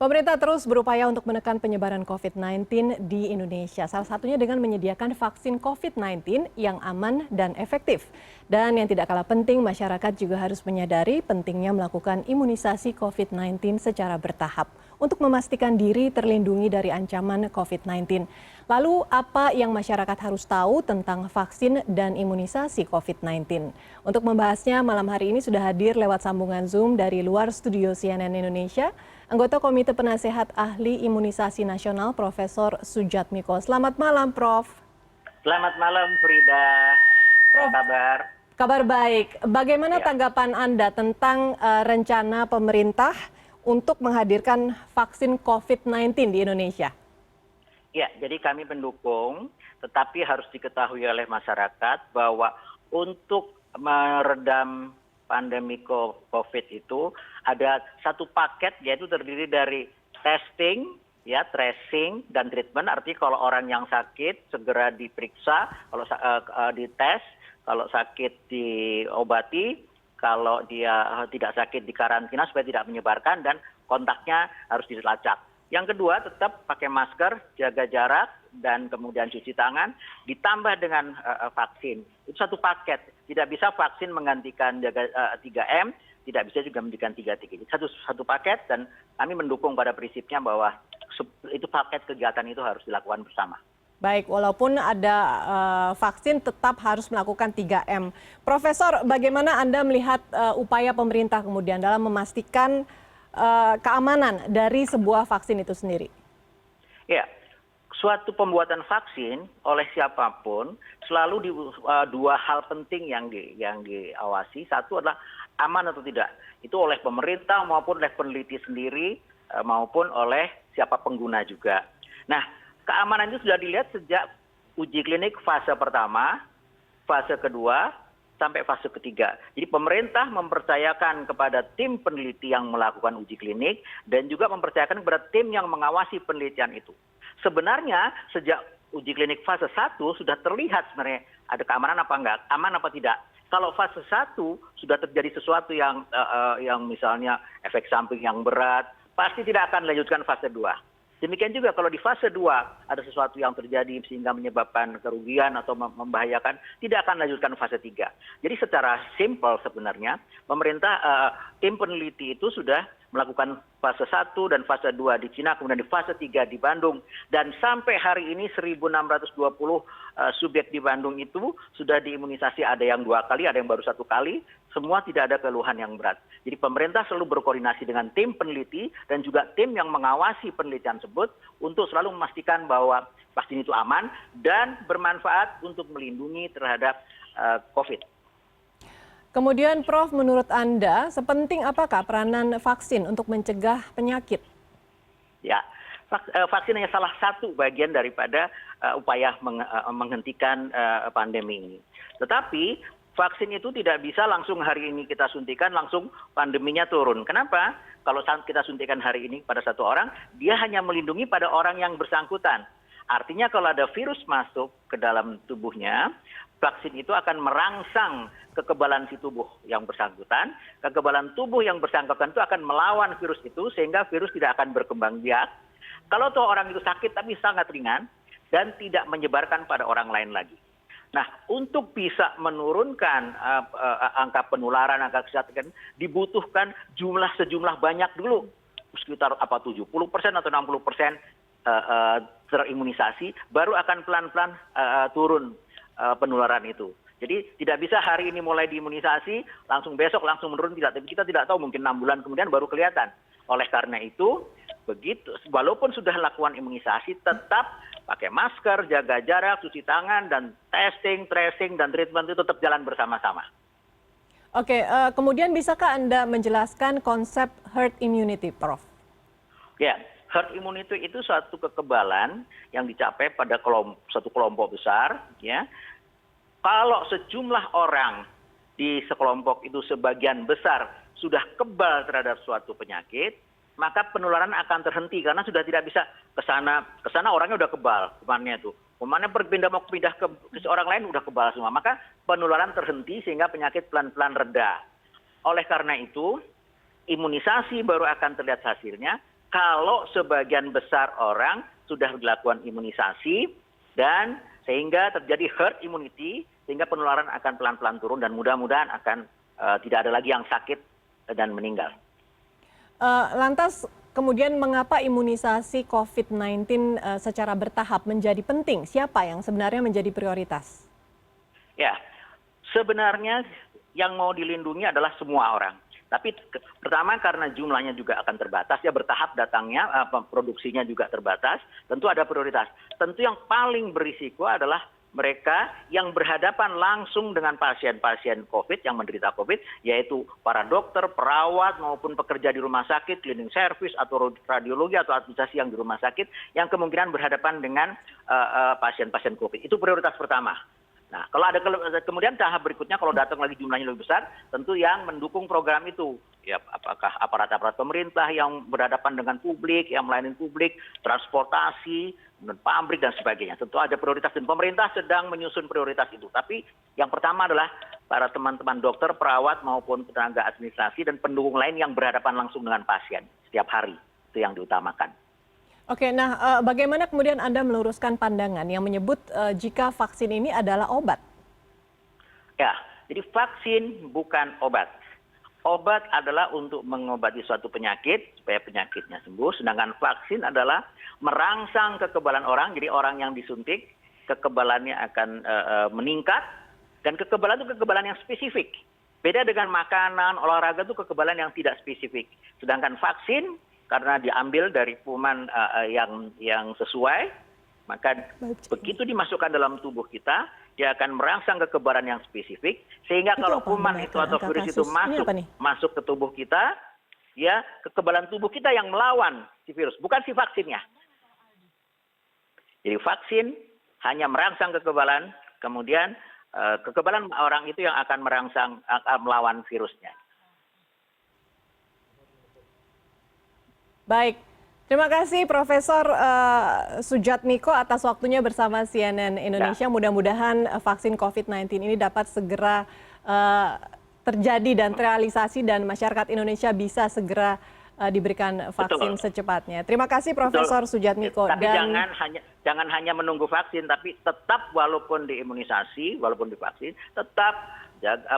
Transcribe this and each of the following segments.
Pemerintah terus berupaya untuk menekan penyebaran COVID-19 di Indonesia. Salah satunya dengan menyediakan vaksin COVID-19 yang aman dan efektif. Dan yang tidak kalah penting, masyarakat juga harus menyadari pentingnya melakukan imunisasi COVID-19 secara bertahap untuk memastikan diri terlindungi dari ancaman COVID-19. Lalu apa yang masyarakat harus tahu tentang vaksin dan imunisasi COVID-19? Untuk membahasnya malam hari ini sudah hadir lewat sambungan Zoom dari luar studio CNN Indonesia, anggota Komite Penasehat Ahli Imunisasi Nasional Profesor Sujatmiko. Selamat malam, Prof. Selamat malam, Frida. Prof, apa kabar? Kabar baik. Bagaimana tanggapan Anda tentang rencana pemerintah untuk menghadirkan vaksin COVID-19 di Indonesia? Ya, jadi kami mendukung, tetapi harus diketahui oleh masyarakat bahwa untuk meredam pandemi COVID itu ada satu paket, yaitu terdiri dari testing, ya, tracing, dan treatment. Artinya kalau orang yang sakit segera diperiksa, kalau dites, kalau sakit diobati, kalau dia tidak sakit dikarantina supaya tidak menyebarkan, dan kontaknya harus dilacak. Yang kedua, tetap pakai masker, jaga jarak, dan kemudian cuci tangan, ditambah dengan vaksin. Itu satu paket. Tidak bisa vaksin menggantikan 3M, tidak bisa juga menggantikan 3T. Satu paket, dan kami mendukung pada prinsipnya bahwa itu paket kegiatan itu harus dilakukan bersama. Baik, walaupun ada vaksin tetap harus melakukan 3M. Profesor, bagaimana Anda melihat upaya pemerintah kemudian dalam memastikan keamanan dari sebuah vaksin itu sendiri? Ya, suatu pembuatan vaksin oleh siapapun selalu dua hal penting yang diawasi. Satu adalah aman atau tidak. Itu oleh pemerintah maupun oleh peneliti sendiri maupun oleh siapa pengguna juga. Nah, keamanan itu sudah dilihat sejak uji klinik fase pertama, fase kedua, sampai fase ketiga. Jadi pemerintah mempercayakan kepada tim peneliti yang melakukan uji klinik dan juga mempercayakan kepada tim yang mengawasi penelitian itu. Sebenarnya sejak uji klinik fase 1 sudah terlihat sebenarnya ada keamanan apa enggak, aman apa tidak. Kalau fase 1 sudah terjadi sesuatu yang misalnya efek samping yang berat, pasti tidak akan melanjutkan fase 2. Demikian juga kalau di fase 2 ada sesuatu yang terjadi sehingga menyebabkan kerugian atau membahayakan, tidak akan lanjutkan fase 3. Jadi secara simpel sebenarnya, pemerintah, tim peneliti itu sudah melakukan fase 1 dan fase 2 di Cina, kemudian di fase 3 di Bandung. Dan sampai hari ini 1.620 subjek di Bandung itu sudah diimunisasi, ada yang 2 kali, ada yang baru 1 kali, semua tidak ada keluhan yang berat. Jadi pemerintah selalu berkoordinasi dengan tim peneliti dan juga tim yang mengawasi penelitian tersebut untuk selalu memastikan bahwa vaksin itu aman dan bermanfaat untuk melindungi terhadap COVID. Kemudian Prof, menurut Anda sepenting apakah peranan vaksin untuk mencegah penyakit? Ya, vaksin hanya salah satu bagian daripada upaya menghentikan pandemi ini. Tetapi vaksin itu tidak bisa langsung hari ini kita suntikan, langsung pandeminya turun. Kenapa? Kalau kita suntikan hari ini pada satu orang, dia hanya melindungi pada orang yang bersangkutan. Artinya kalau ada virus masuk ke dalam tubuhnya, vaksin itu akan merangsang kekebalan si tubuh yang bersangkutan. Kekebalan tubuh yang bersangkutan itu akan melawan virus itu sehingga virus tidak akan berkembang biak. Kalau toh orang itu sakit tapi sangat ringan dan tidak menyebarkan pada orang lain lagi. Nah, untuk bisa menurunkan angka penularan, angka kesehatan, dibutuhkan sejumlah banyak dulu, sekitar 70% atau 60% terimunisasi, baru akan pelan-pelan turun penularan itu. Jadi tidak bisa hari ini mulai diimunisasi, langsung besok langsung menurun, tidak. Tapi kita tidak tahu, mungkin 6 bulan kemudian baru kelihatan. Oleh karena itu, begitu, walaupun sudah lakukan imunisasi, tetap pakai masker, jaga jarak, cuci tangan, dan testing, tracing, dan treatment itu tetap jalan bersama-sama. Oke, kemudian bisakah Anda menjelaskan konsep herd immunity, Prof? Ya, herd immunity itu suatu kekebalan yang dicapai pada satu kelompok besar. Ya, kalau sejumlah orang di sekelompok itu sebagian besar sudah kebal terhadap suatu penyakit, maka penularan akan terhenti karena sudah tidak bisa ke sana orangnya udah kebal, kemana mau pindah ke orang lain udah kebal semua, maka penularan terhenti sehingga penyakit pelan-pelan reda. Oleh karena itu, imunisasi baru akan terlihat hasilnya kalau sebagian besar orang sudah dilakukan imunisasi dan sehingga terjadi herd immunity, sehingga penularan akan pelan-pelan turun dan mudah-mudahan akan tidak ada lagi yang sakit dan meninggal. Lantas kemudian mengapa imunisasi COVID-19 secara bertahap menjadi penting? Siapa yang sebenarnya menjadi prioritas? Ya, sebenarnya yang mau dilindungi adalah semua orang. Tapi pertama karena jumlahnya juga akan terbatas, ya bertahap datangnya, produksinya juga terbatas, tentu ada prioritas. Tentu yang paling berisiko adalah mereka yang berhadapan langsung dengan pasien-pasien COVID yang menderita COVID, yaitu para dokter, perawat, maupun pekerja di rumah sakit, cleaning service, atau radiologi, atau administrasi yang di rumah sakit, yang kemungkinan berhadapan dengan pasien-pasien COVID. Itu prioritas pertama. Nah, kalau ada kemudian tahap berikutnya, kalau datang lagi jumlahnya lebih besar, tentu yang mendukung program itu. Ya, apakah aparat-aparat pemerintah yang berhadapan dengan publik, yang melayani publik, transportasi, pabrik, dan sebagainya. Tentu ada prioritas dan pemerintah sedang menyusun prioritas itu. Tapi yang pertama adalah para teman-teman dokter, perawat, maupun tenaga administrasi, dan pendukung lain yang berhadapan langsung dengan pasien setiap hari. Itu yang diutamakan. Oke, nah bagaimana kemudian Anda meluruskan pandangan yang menyebut jika vaksin ini adalah obat? Ya, jadi vaksin bukan obat. Obat adalah untuk mengobati suatu penyakit supaya penyakitnya sembuh, sedangkan vaksin adalah merangsang kekebalan orang. Jadi orang yang disuntik kekebalannya akan meningkat, dan kekebalan itu kekebalan yang spesifik. Beda dengan makanan, olahraga itu kekebalan yang tidak spesifik. Sedangkan vaksin karena diambil dari kuman yang sesuai, maka begitu dimasukkan dalam tubuh kita, dia akan merangsang kekebalan yang spesifik, sehingga kalau kuman itu atau virus itu masuk ke tubuh kita, ya kekebalan tubuh kita yang melawan si virus, bukan si vaksinnya. Jadi vaksin hanya merangsang kekebalan, kemudian kekebalan orang itu yang akan melawan virusnya. Baik, terima kasih Profesor Sujatmiko atas waktunya bersama CNN Indonesia. Mudah-mudahan vaksin COVID-19 ini dapat segera terjadi dan terrealisasi, dan masyarakat Indonesia bisa segera diberikan vaksin secepatnya. Terima kasih Profesor Sujatmiko. Tapi jangan hanya menunggu vaksin, tapi tetap walaupun diimunisasi, walaupun divaksin, tetap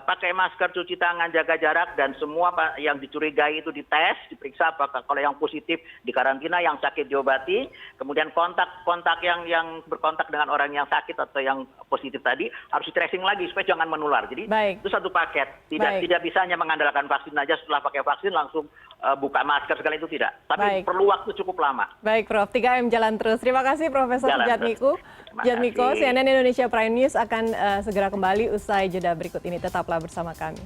pakai masker, cuci tangan, jaga jarak, dan semua yang dicurigai itu dites, diperiksa apakah kalau yang positif dikarantina, yang sakit diobati, kemudian kontak yang berkontak dengan orang yang sakit atau yang positif tadi harus di tracing lagi supaya jangan menular. Jadi itu satu paket. Tidak bisa hanya mengandalkan vaksin aja, setelah pakai vaksin langsung buka masker segala itu tidak. Tapi perlu waktu cukup lama. Baik Prof, 3M jalan terus. Terima kasih Profesor Sujatmiko. CNN Indonesia Prime News akan segera kembali usai jeda berikut ini. Tetaplah bersama kami.